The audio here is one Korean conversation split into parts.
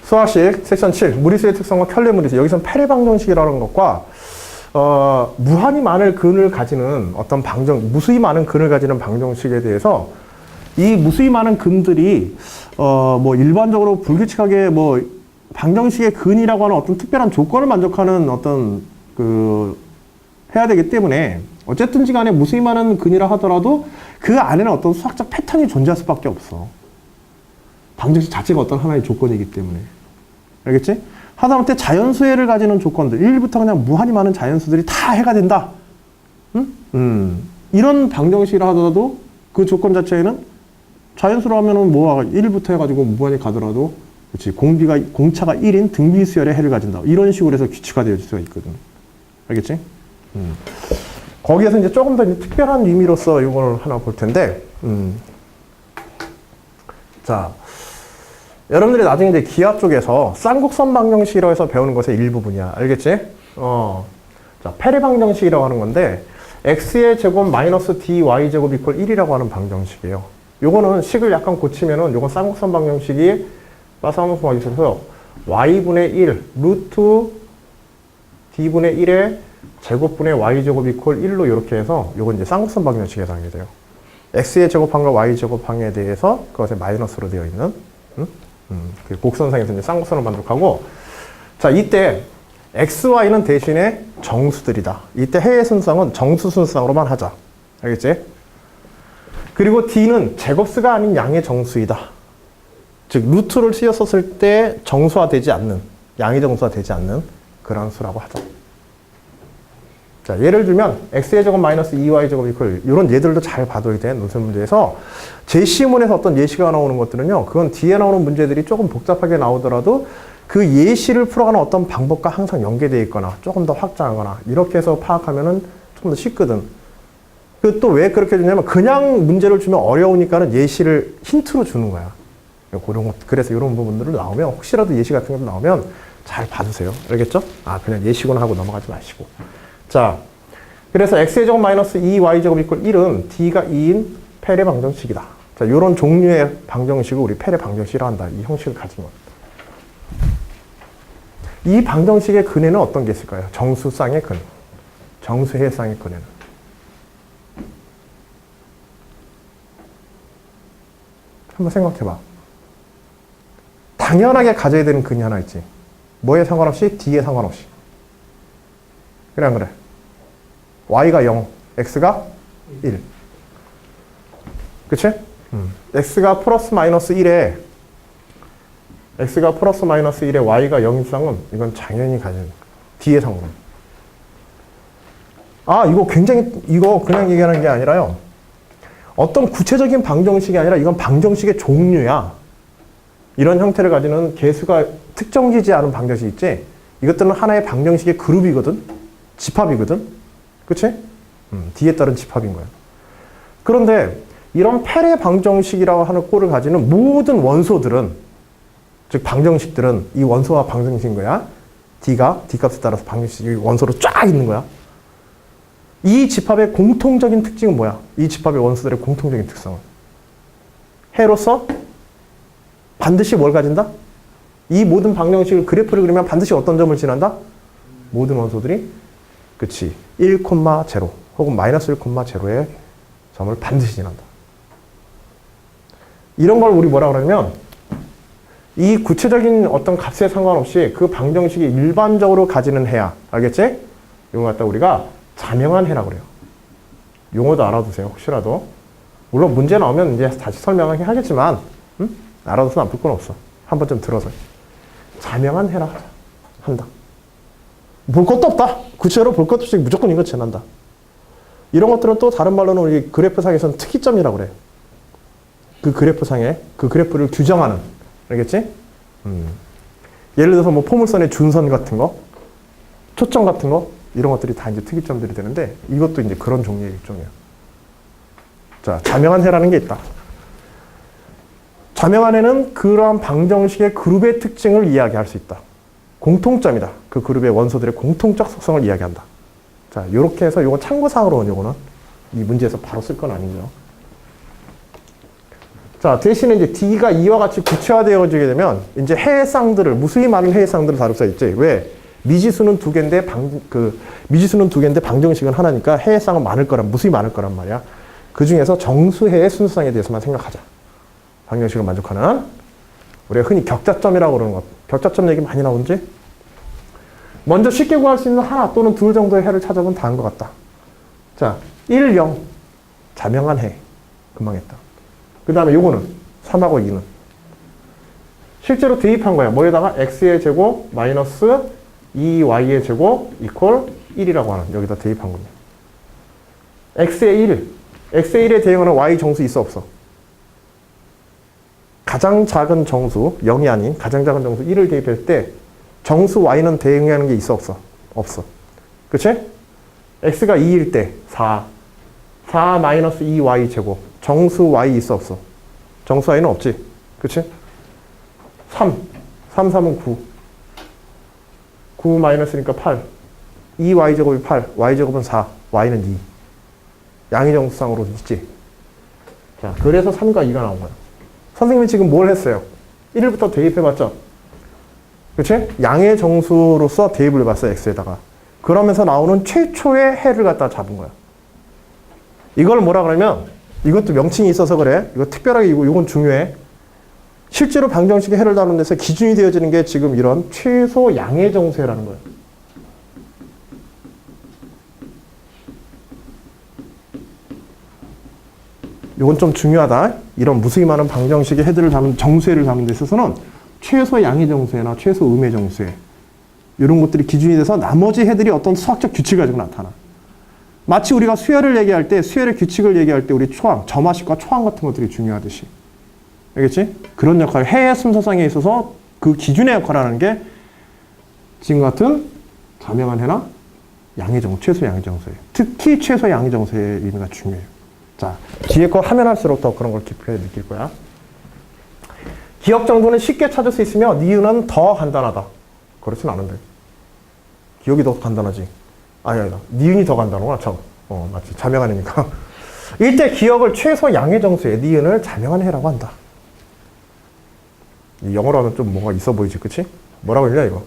수학식 섹션 7 무리수의 특성과 켤레 무리수. 여기서는 페레 방정식이라는 것과 무한히 많은 근을 가지는 어떤 무수히 많은 근을 가지는 방정식에 대해서 이 무수히 많은 근들이 뭐 일반적으로 불규칙하게 뭐 방정식의 근이라고 하는 어떤 특별한 조건을 만족하는 어떤 해야 되기 때문에 어쨌든지 간에 무수히 많은 근이라 하더라도 그 안에는 어떤 수학적 패턴이 존재할 수밖에 없어. 방정식 자체가 어떤 하나의 조건이기 때문에. 알겠지? 하다못해 자연수해를 가지는 조건들, 1부터 그냥 무한히 많은 자연수들이 다 해가 된다. 응? 이런 방정식이라 하더라도 그 조건 자체에는 자연수로 하면은 뭐 1부터 해가지고 무한히 가더라도 그렇지. 공차가 1인 등비수열의 해를 가진다. 이런 식으로 해서 규칙화되어 수가 있거든. 알겠지? 거기에서 이제 조금 더 특별한 의미로서 이걸 하나 볼 텐데, 자, 여러분들이 나중에 이제 기하 쪽에서 쌍곡선 방정식이라고 해서 배우는 것의 일부분이야. 알겠지? 자, 페레 방정식이라고 하는 건데, x의 제곱 마이너스 dy 제곱 이퀄 1이라고 하는 방정식이에요. 요거는 식을 약간 고치면은 요건 쌍곡선 방정식이 마사무소가 있어서 y분의 1 루트 d분의 1의 제곱분의 y제곱 이퀄 1로 이렇게 해서 요건 이제 쌍곡선 방정식에 해당이 돼요. x의 제곱항과 y 제곱항에 대해서 그것에 마이너스로 되어 있는 그 곡선상에서 이제 쌍곡선을 만족하고, 자, 이때 x, y는 대신에 정수들이다. 이때 해의 순상은 정수 순상으로만 하자. 알겠지? 그리고 d는 제곱수가 아닌 양의 정수이다. 즉 루트를 씌웠었을 때 정수화되지 않는, 양의 정수화되지 않는 그런 수라고 하자. 자, 예를 들면 x의 제곱 마이너스 2y 제곱 이퀄 이런 예들도 잘 봐둬야 돼. 논술 문제에서 제시문에서 어떤 예시가 나오는 것들은요, 그건 뒤에 나오는 문제들이 조금 복잡하게 나오더라도 그 예시를 풀어가는 어떤 방법과 항상 연계되어 있거나 조금 더 확장하거나 이렇게 해서 파악하면은 좀 더 쉽거든. 그 또 왜 그렇게 주냐면 그냥 문제를 주면 어려우니까는 예시를 힌트로 주는 거야. 그래서 이런 부분들을 나오면 혹시라도 예시 같은 것도 나오면 잘 봐주세요. 알겠죠? 아, 그냥 예시구나 하고 넘어가지 마시고. 자, 그래서 x의 제곱 마이너스 2y 제곱 이퀄 1은 d가 2인 페레 방정식이다. 자, 이런 종류의 방정식을 우리 페레 방정식이라 한다. 이 형식을 가진 겁니다. 이 방정식의 근에는 어떤 게 있을까요? 정수쌍의 근, 정수해쌍의 근에는. 한번 생각해봐. 당연하게 가져야 되는 근이 하나 있지. 뭐에 상관없이? d에 상관없이. 그래 안 그래? y가 0, x가 1. 그치? x가 플러스 마이너스 1에 y가 0 이상은 이건 당연히 가져야 돼. d에 상관없이. 아, 이거 그냥 얘기하는 게 아니라요. 어떤 구체적인 방정식이 아니라 이건 방정식의 종류야. 이런 형태를 가지는 개수가 특정되지 않은 방정식 있지? 이것들은 하나의 방정식의 그룹이거든? 집합이거든? 그치? D에 따른 집합인 거야. 그런데 이런 페레 방정식이라고 하는 꼴을 가지는 모든 원소들은, 즉 방정식들은 이 원소와 방정식인 거야. D가 D값에 따라서 방정식이 원소로 쫙 있는 거야. 이 집합의 공통적인 특징은 뭐야? 이 집합의 원소들의 공통적인 특성은? 해로서 반드시 뭘 가진다? 이 모든 방정식을 그래프를 그리면 반드시 어떤 점을 지난다? 모든 원소들이 그치 1, 0 혹은 마이너스 1, 0의 점을 반드시 지난다. 이런 걸 우리 뭐라 그러냐면 이 구체적인 어떤 값에 상관없이 그 방정식이 일반적으로 가지는 해야. 알겠지? 이거 갖다 우리가 자명한 해라고 그래요. 용어도 알아두세요. 혹시라도. 물론 문제 나오면 이제 다시 설명하긴 하겠지만 알아둬서 나쁠 건 없어. 한 번쯤 들어서. 자명한 해라 한다. 볼 것도 없다. 구체로 볼 것도 없이 무조건 이거 지난다. 이런 것들은 또 다른 말로는 우리 그래프상에서는 특이점이라고 그래. 그 그래프상에 그 그래프를 규정하는. 알겠지? 예를 들어서 뭐 포물선의 준선 같은 거, 초점 같은 거, 이런 것들이 다 이제 특이점들이 되는데 이것도 이제 그런 종류의 일종이야. 자, 자명한 해라는 게 있다. 자명한 해는 그러한 방정식의 그룹의 특징을 이야기할 수 있다. 공통점이다. 그 그룹의 원소들의 공통적 속성을 이야기한다. 자, 요렇게 해서 요거 참고사항으로는 요거는 이 문제에서 바로 쓸 건 아니죠. 자, 대신에 이제 D가 이와 같이 구체화되어지게 되면 이제 해상들을, 무수히 많은 해상들을 다룰 수 있지. 왜? 미지수는 두 개인데 미지수는 두 개인데 방정식은 하나니까 해상은 무수히 많을 거란 말이야. 그 중에서 정수해의 순수성에 대해서만 생각하자. 방정식을 만족하는. 우리가 흔히 격자점이라고 그러는 것. 격자점 얘기 많이 나오는지? 먼저 쉽게 구할 수 있는 하나 또는 둘 정도의 해를 찾아보면 다 한 것 같다. 자, 1, 0. 자명한 해. 금방 했다. 그 다음에 요거는 3하고 2는 실제로 대입한 거야. 뭐에다가 x의 제곱 마이너스 2y의 제곱 이퀄 1이라고 하는 여기다 대입한 겁니다. x의 1. x의 1에 대응하는 y 정수 있어 없어? 가장 작은 정수 0이 아닌 가장 작은 정수 1을 대입할 때 정수 y는 대응하는 게 있어 없어? 없어. 그치? x가 2일 때 4 마이너스 2y 제곱 정수 y 있어 없어? 정수 y는 없지. 그치? 3은 9 마이너스니까 8 2y 제곱이 8 y 제곱은 4 y는 2 양의 정수상으로 있지. 자, 그래서 3과 2가 나온 거야. 선생님이 지금 뭘 했어요? 1부터 대입해봤죠? 그치? 양의 정수로서 대입을 해봤어요. x에다가. 그러면서 나오는 최초의 해를 갖다 잡은 거야. 이걸 뭐라 그러면 이것도 명칭이 있어서 그래. 이거 특별하게 이건 중요해. 실제로 방정식의 해를 다루는 데서 기준이 되어지는 게 지금 이런 최소 양의 정수해라는 거예요. 이건 좀 중요하다. 이런 무수히 많은 방정식의 해들을 담은 정수해를 담는 데 있어서는 최소 양의 정수해나 최소 음의 정수해 이런 것들이 기준이 돼서 나머지 해들이 어떤 수학적 규칙을 가지고 나타나. 마치 우리가 수열을 얘기할 때, 수열의 규칙을 얘기할 때 우리 초항, 점화식과 초항 같은 것들이 중요하듯이. 알겠지? 그런 역할, 해의 순서상에 있어서 그 기준의 역할을 하는 게 지금 같은 자명한 해나 양의 정수, 최소 양의 정수예요. 특히 최소 양의 정수의 의미가 중요해요. 자, 뒤에 거 하면 할수록 더 그런 걸 깊게 느낄 거야. 기억 정도는 쉽게 찾을 수 있으며 니은은 더 간단하다. 그렇진 않은데. 기억이 더 간단하지. 아니다. 니은이 더 간단하구나. 맞지. 자명한 해니까. 이때 기억을 최소 양의 정수에 니은을 자명한 해라고 한다. 영어로 하면 좀 뭔가 있어 보이지, 그치? 뭐라고 했냐, 이거?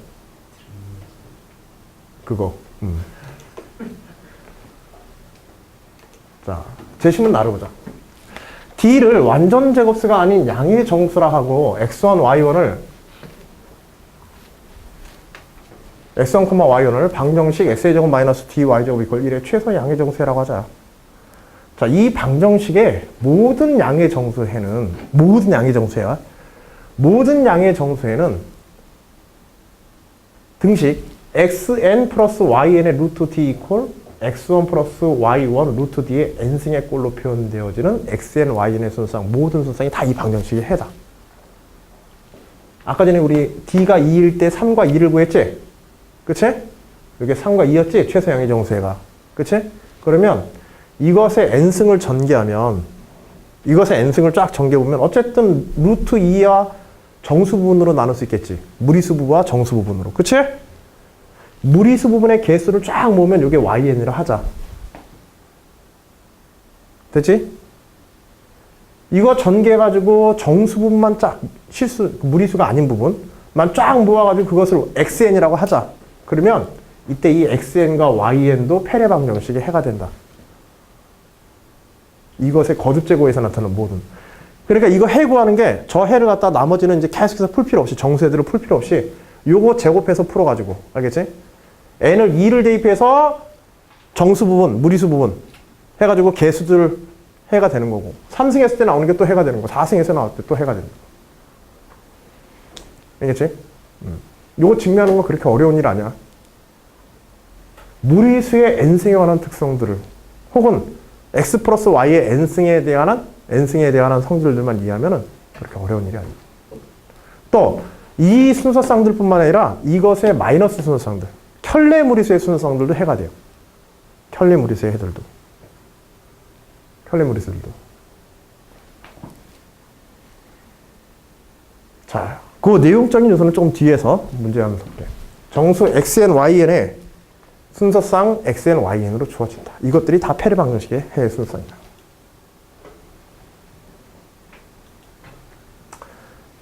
그거. 자, 제시문 나눠보자. D를 완전 제곱수가 아닌 양의 정수라 하고 x1, y1을 x1, y1을 방정식 x의 제곱 마이너스 dy 제곱 이퀄 1의 최소 양의 정수해라고 하자. 자, 이 방정식의 모든 양의 정수해는 모든 양의 정수해야 모든 양의 정수해는 등식 xn 플러스 yn의 루트 d 이퀄 x1 플러스 y1 루트 d의 n승의 꼴로 표현되어지는 xn, yn의 순수상 모든 순수상이 다 이 방정식의 해다. 아까 전에 우리 d가 2일 때 3과 2를 구했지? 그치? 이게 3과 2였지? 최소 양의 정수해가. 그치? 그러면 이것의 n승을 전개하면 이것의 n승을 쫙 전개해보면 어쨌든 루트 2와 정수 부분으로 나눌 수 있겠지. 무리수 부분과 정수 부분으로. 그치? 무리수 부분의 개수를 쫙 모으면 이게yn이라 하자. 됐지? 이거 전개해가지고 정수 부분만 쫙 무리수가 아닌 부분만 쫙 모아가지고 그것을 xn이라고 하자. 그러면 이때 이 xn과 yn도 페레 방정식의 해가 된다. 이것의 거듭제곱에서 나타나는 모든. 그러니까 이거 해 구하는 게 저 해를 갖다 나머지는 이제 계속해서 풀 필요 없이 정수해들을 풀 필요 없이 요거 제곱해서 풀어가지고 알겠지? n을 2를 대입해서 정수 부분, 무리수 부분 해가지고 개수들 해가 되는 거고 3승했을 때 나오는 게 또 해가 되는 거고 4승에서 나올 때 또 해가 되는 거. 알겠지? 요거 증명하는 건 그렇게 어려운 일 아니야. 무리수의 n승에 관한 특성들을 혹은 x 플러스 y의 n승에 대한 성질들만 이해하면은 그렇게 어려운 일이 아니야. 또 이 순서쌍들뿐만 아니라 이것의 마이너스 순서쌍들, 켤레 무리수의 순서쌍들도 해가 돼요. 켤레 무리수의 해들도. 켤레 무리수들도. 자, 그 내용적인 요소는 조금 뒤에서 문제하면서 볼게요. 정수 xn, yn의 순서쌍 xn, yn으로 주어진다. 이것들이 다 페레 방정식의 해의 순서쌍이다.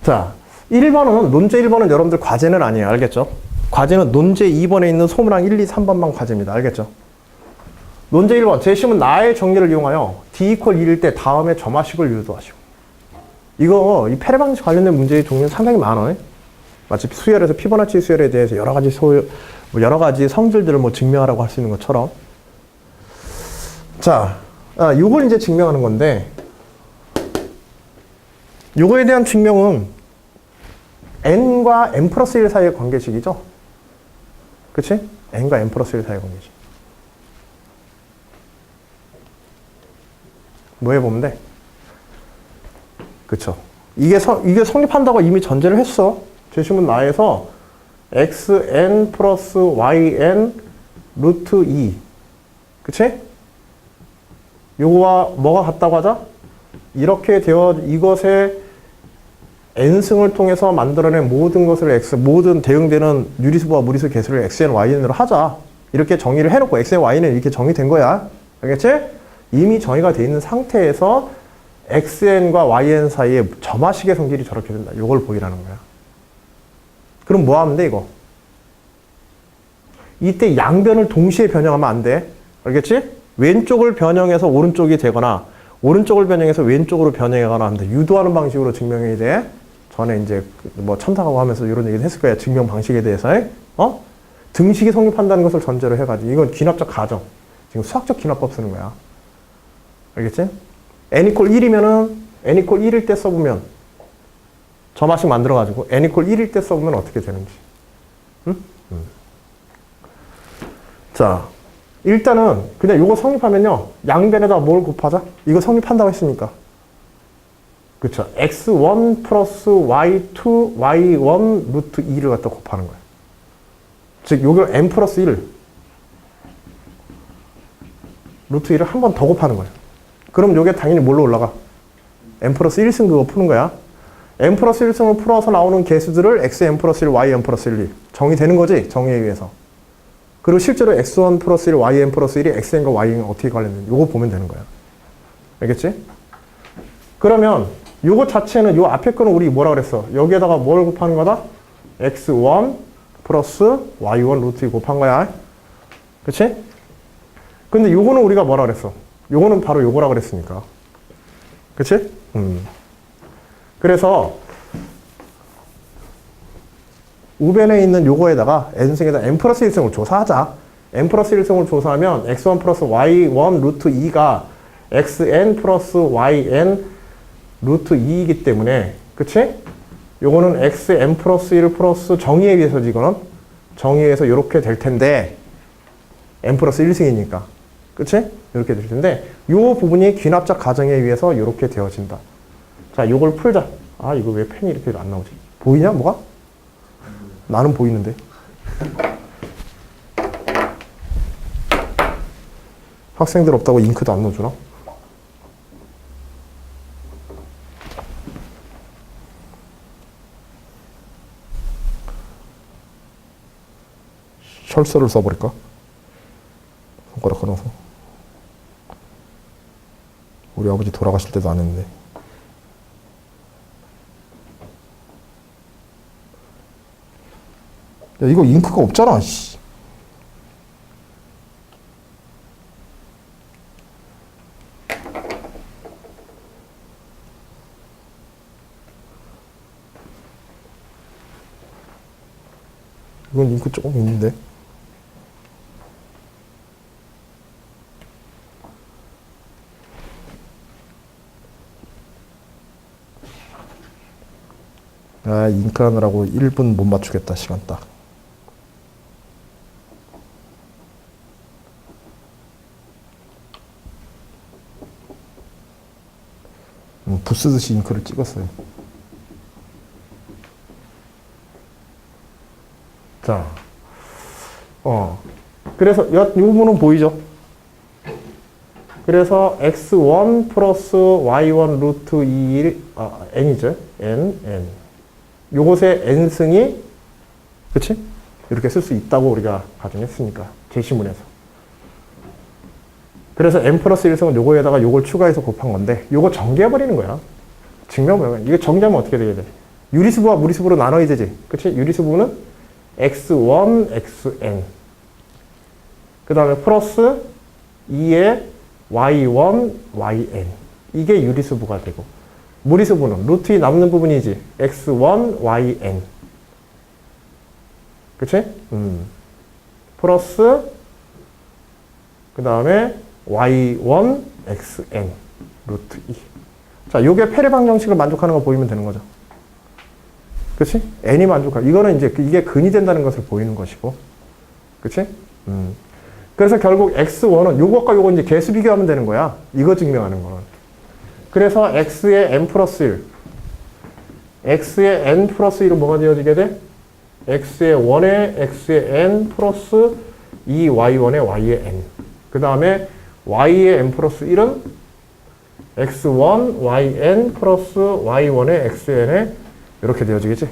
자, 1번은, 논제 1번은 여러분들 과제는 아니에요. 알겠죠? 과제는 논제 2번에 있는 소문항 1, 2, 3번만 과제입니다. 알겠죠? 논제 1번, 제시문 나의 정리를 이용하여 D equal 2일 때 다음에 점화식을 유도하시고. 이거, 이 페레 방식 관련된 문제의 종류는 상당히 많아요. 마치 수열에서 피보나치 수열에 대해서 여러 가지 성질들을 뭐 증명하라고 할 수 있는 것처럼. 자, 요걸 이제 증명하는 건데, 요거에 대한 증명은 n과 n 플러스 1 사이의 관계식이죠. 그치? n과 n 플러스 1 사이의 관계식. 뭐 해보면 돼? 그쵸? 이게 성립한다고 이미 전제를 했어. 제시문 나에서 xn 플러스 yn 루트 2. 그치? 요거와 뭐가 같다고 하자? 이렇게 이것의 n승을 통해서 만들어낸 모든 것을 모든 대응되는 유리수와 무리수 개수를 xn, yn으로 하자. 이렇게 정의를 해놓고 xn, y는 이렇게 정의된 거야. 알겠지? 이미 정의가 돼 있는 상태에서 xn과 yn 사이에 점화식의 성질이 저렇게 된다. 이걸 보이라는 거야. 그럼 뭐 하면 돼, 이거? 이때 양변을 동시에 변형하면 안 돼. 알겠지? 왼쪽을 변형해서 오른쪽이 되거나 오른쪽을 변형해서 왼쪽으로 변형하거나 하면 돼. 유도하는 방식으로 증명해야 돼. 전에 이제 뭐 첨삭하고 하면서 이런 얘기를 했을 거야. 증명 방식에 대해서. 등식이 성립한다는 것을 전제로 해가지고. 이건 귀납적 가정. 지금 수학적 귀납법 쓰는 거야. 알겠지? n equal 1이면은 n equal 1일 때 써보면 점화식 만들어가지고 n equal 1일 때 써보면 어떻게 되는지. 응? 자, 일단은 그냥 이거 성립하면요. 양변에다 뭘 곱하자? 이거 성립한다고 했으니까. 그쵸? x1 플러스 y2, y1 루트 2를 갖다 곱하는 거예요. 즉, 요걸 n 플러스 1 루트 2를 한 번 더 곱하는 거예요. 그럼 요게 당연히 뭘로 올라가? n 플러스 1승 그거 푸는 거야. n 플러스 1승을 풀어서 나오는 개수들을 xn 플러스 1, yn 플러스 1이 정의되는 거지? 정의에 의해서. 그리고 실제로 x1 플러스 1, yn 플러스 1이 xn과 y는 어떻게 관련되는지 요거 보면 되는 거야. 알겠지? 그러면 요거 자체는 요 앞에 거는 우리 뭐라 그랬어? 여기에다가 뭘 곱하는 거다? x1 플러스 y1 루트 2 곱한 거야. 그치? 근데 요거는 우리가 뭐라 그랬어? 요거는 바로 요거라 그랬으니까. 그치? 그래서 우변에 있는 요거에다가 n승에다 n 플러스 1승을 조사하자. n 플러스 1승을 조사하면 x1 플러스 y1 루트 2가 xn 플러스 yn 루트 2이기 때문에, 그치? 요거는 xn 플러스 1 플러스 정의에 의해서 이거는 정의에 의해서 이렇게 될 텐데 n 플러스 1승이니까. 그치? 이렇게 될 텐데 요 부분이 귀납적 가정에 의해서 이렇게 되어진다. 자, 요걸 풀자. 아, 이거 왜 펜이 이렇게 안 나오지? 보이냐, 뭐가? 나는 보이는데. 학생들 없다고 잉크도 안 넣어주나? 철서를 써버릴까? 손가락 끊어서. 우리 아버지 돌아가실 때도 안 했는데. 야, 이거 잉크가 없잖아, 씨. 이건 잉크 조금 있는데. 아, 잉크 하느라고 1분 못 맞추겠다, 시간 딱. 부쓰듯이 잉크를 찍었어요. 자, 그래서 이 부분은 보이죠? 그래서 x1 플러스 y1 루트 2, n이죠. n. 요것의 n승이, 그치? 이렇게 쓸 수 있다고 우리가 가정했으니까. 제시문에서. 그래서 n 플러스 1승은 요거에다가 요걸 추가해서 곱한 건데, 요거 정리해버리는 거야. 증명해버리는 거야. 이거 정리하면 어떻게 되게 돼? 유리수부와 무리수부로 나눠야 되지. 그치? 유리수부는 x1, xn. 그 다음에 플러스 2의 y1, yn. 이게 유리수부가 되고. 무리수부는 루트 2 남는 부분이지. x1, yn. 그치? 플러스 그 다음에 y1, xn. 루트 2. 자, 요게 페레방 정식을 만족하는 거 보이면 되는 거죠. 그치? n이 만족하고. 이거는 이제 이게 근이 된다는 것을 보이는 것이고. 그치? 그래서 결국 x1은 요것과 요거 이제 개수 비교하면 되는 거야. 이거 증명하는 거는. 그래서 x의 n 플러스 1. x의 n 플러스 1은 뭐가 되어지게 돼? x의 1에 x의 n 플러스 2y1에 y의 n. 그 다음에 y의 n 플러스 1은 x1, yn 플러스 y1에 xn에 이렇게 되어지겠지.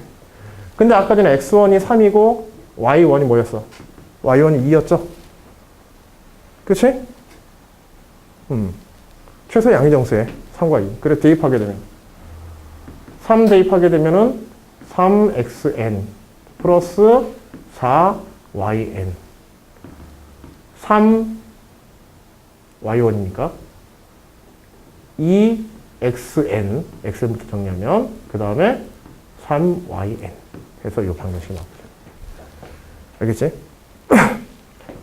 근데 아까 전에 x1이 3이고 y1이 뭐였어? y1이 2였죠? 그치? 최소 양의정수에 3과 2. 그래 대입하게 되면 3 대입하게 되면은 3xn 플러스 4yn 3y1이니까 2xn xn부터 정리하면 그 다음에 3yn 해서 이 방정식이 나오죠. 알겠지?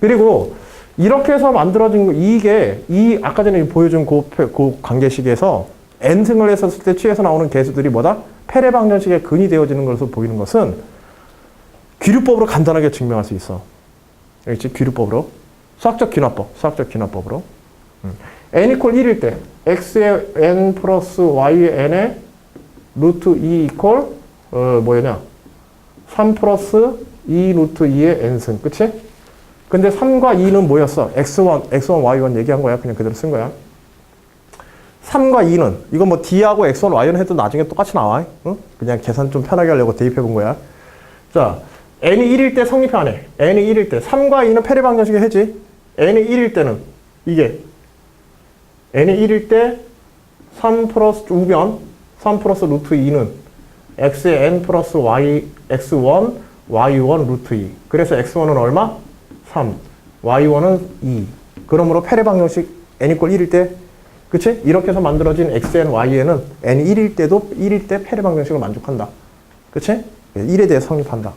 그리고 이렇게 해서 만들어진 거 이게 아까 전에 보여준 그 관계식에서 n승을 했었을 때 취해서 나오는 개수들이 뭐다? 페레 방정식의 근이 되어지는 것으로 보이는 것은 귀류법으로 간단하게 증명할 수 있어. 알겠지? 귀류법으로. 수학적 귀납법으로. n 이퀄 1일 때 x의 n 플러스 y의 n에 루트 2 이퀄 뭐였냐? 3 플러스 2 루트 2의 n승. 그치? 근데 3과 2는 뭐였어? x1, y1 얘기한 거야. 그냥 그대로 쓴 거야. 3과 2는 이거 뭐 d하고 x1, y1 해도 나중에 똑같이 나와. 응? 그냥 계산 좀 편하게 하려고 대입해 본 거야. 자, n이 1일 때 성립 안 해. n이 1일 때. 3과 2는 페레 방정식의 해지. n이 1일 때는 이게 n이 1일 때 3 플러스 우변 3 플러스 루트 2는 x의 n 플러스 y x1 y1 루트 2. 그래서 x1은 얼마? 3. y1은 2. 그러므로 페레 방정식 n 이퀄 1일 때 그치? 이렇게 해서 만들어진 xn,yn은 n이 1일 때도 1일 때 페레 방정식을 만족한다. 그치? 1에 대해서 성립한다.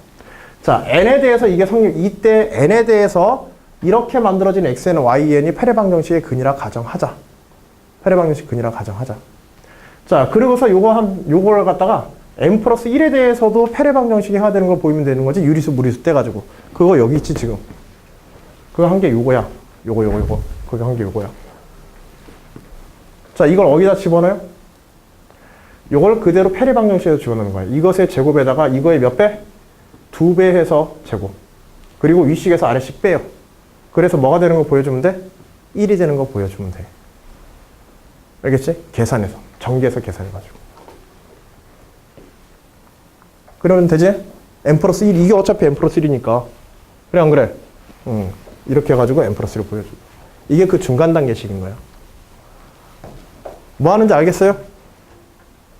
자, n에 대해서 이게 이때 n에 대해서 이렇게 만들어진 xn, yn이 페레 방정식의 근이라 가정하자. 페레 방정식 근이라 가정하자. 자, 그리고서 요걸 갖다가 n 플러스 1에 대해서도 페레 방정식이 해야 되는 걸 보이면 되는 거지. 유리수, 무리수 떼가지고. 그거 여기 있지, 지금. 그거 한 게 요거야. 요거. 그거 한 게 요거야. 자, 이걸 어디다 집어넣어요? 요걸 그대로 페레 방정식에서 집어넣는 거야. 이것의 제곱에다가 이거의 몇 배? 2배 해서 제곱. 그리고 위식에서 아래식 빼요. 그래서 뭐가 되는 거 보여주면 돼? 1이 되는 거 보여주면 돼. 알겠지? 계산해서. 전개해서 계산해가지고. 그러면 되지? n 플러스 1. 이게 어차피 n 플러스 1이니까. 그래, 안 그래? 이렇게 해가지고 n 플러스 1을 보여줘. 이게 그 중간 단계식인 거야. 뭐 하는지 알겠어요?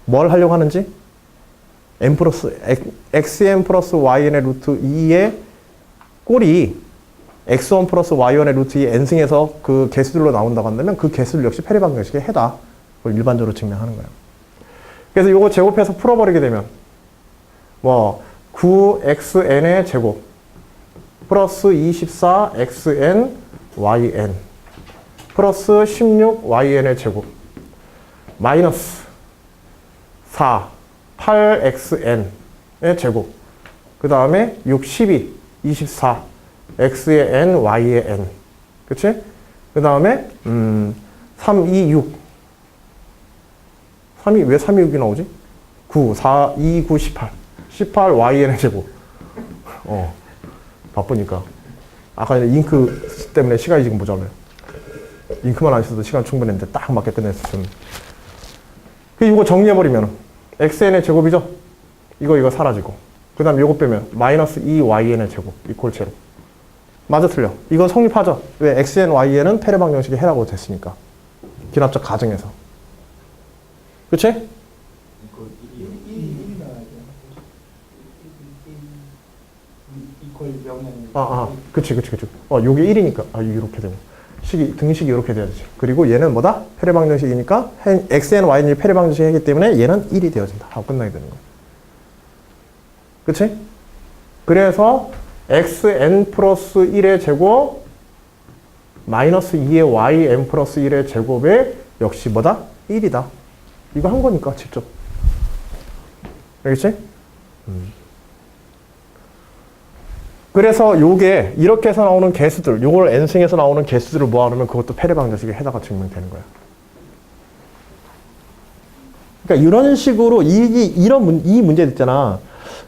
뭘 하려고 하는지? n 플러스, xn 플러스yn의 루트 2의 꼴이 x1 플러스 y1의 루트 2 n승에서 그 개수들로 나온다고 한다면 그 개수를 역시 페레 방정식의 해다. 그걸 일반적으로 증명하는 거예요. 그래서 이거 제곱해서 풀어버리게 되면 뭐 9xn의 제곱 플러스 24xn yn 플러스 16yn의 제곱 마이너스 4 8xn의 제곱 그 다음에 6 12 24 x의 n y의 n 그치? 그 다음에 3 2 6 왜 3 2 6이 나오지? 9 4 2 9 18 18 yn의 제곱 바쁘니까 아까 잉크 때문에 시간이 지금 모자라요. 잉크만 안 있어도 시간 충분했는데 딱 맞게 끝냈었으면. 이거 정리해버리면 xn의 제곱이죠? 이거 사라지고 그 다음 요거 빼면 마이너스 2yn의 제곱 이퀄 제로. 맞아 틀려? 이건 성립하죠? 왜? xn, yn은 페레 방정식의 해라고 됐으니까. 기납적 가정에서. 그치? 이퀄 0이 그치. 요게 1이니까, 이렇게 되고. 등식이 이렇게 돼야지. 그리고 얘는 뭐다? 패례방정식이니까, xn, y는 패례방정식이기 때문에 얘는 1이 되어진다. 하고 끝나게 되는 거야. 그치? 그래서, xn 플러스 1의 제곱, 마이너스 2의 yn 플러스 1의 제곱에 역시 뭐다? 1이다. 이거 한 거니까, 직접. 알겠지? 그래서 요게 이렇게 해서 나오는 개수들, 요걸 n승에서 나오는 개수들을 모아놓으면 그것도 패례방정식에 해당가 증명되는 거야. 그러니까 이런 식으로 이 문제들 있잖아.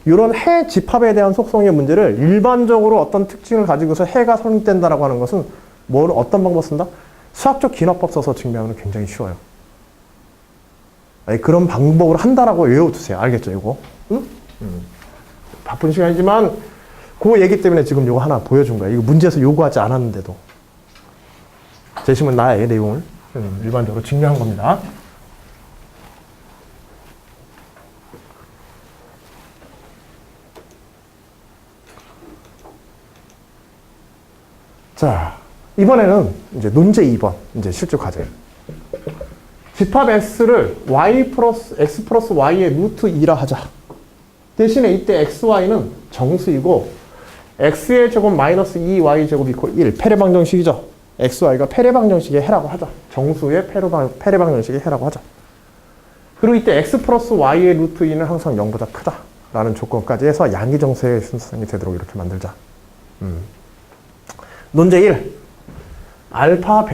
이런 해 집합에 대한 속성의 문제를 일반적으로 어떤 특징을 가지고서 해가 성립된다라고 하는 것은 어떤 방법 쓴다? 수학적 기납법 써서 증명하면 굉장히 쉬워요. 그런 방법을 한다라고 외워두세요. 알겠죠, 이거? 응? 바쁜 시간이지만 그 얘기 때문에 지금 요거 하나 보여준 거야. 이거 문제에서 요구하지 않았는데도. 제시문 나의 내용을 일반적으로 증명한 겁니다. 자, 이번에는 이제 논제 2번, 이제 실제 과제. 집합 x를 x 플러스 y의 루트 2라 하자. 대신에 이때 xy는 정수이고 x의 제곱 마이너스 2y 제곱 이퀄 1 패례방정식이죠. xy가 패례방정식의 해라고 하자. 정수의 패례방정식의 해라고 하자. 그리고 이때 x 플러스 y의 루트 2는 항상 0보다 크다 라는 조건까지 해서 양의정수의 순수성이 되도록 이렇게 만들자. 논제 1. 알파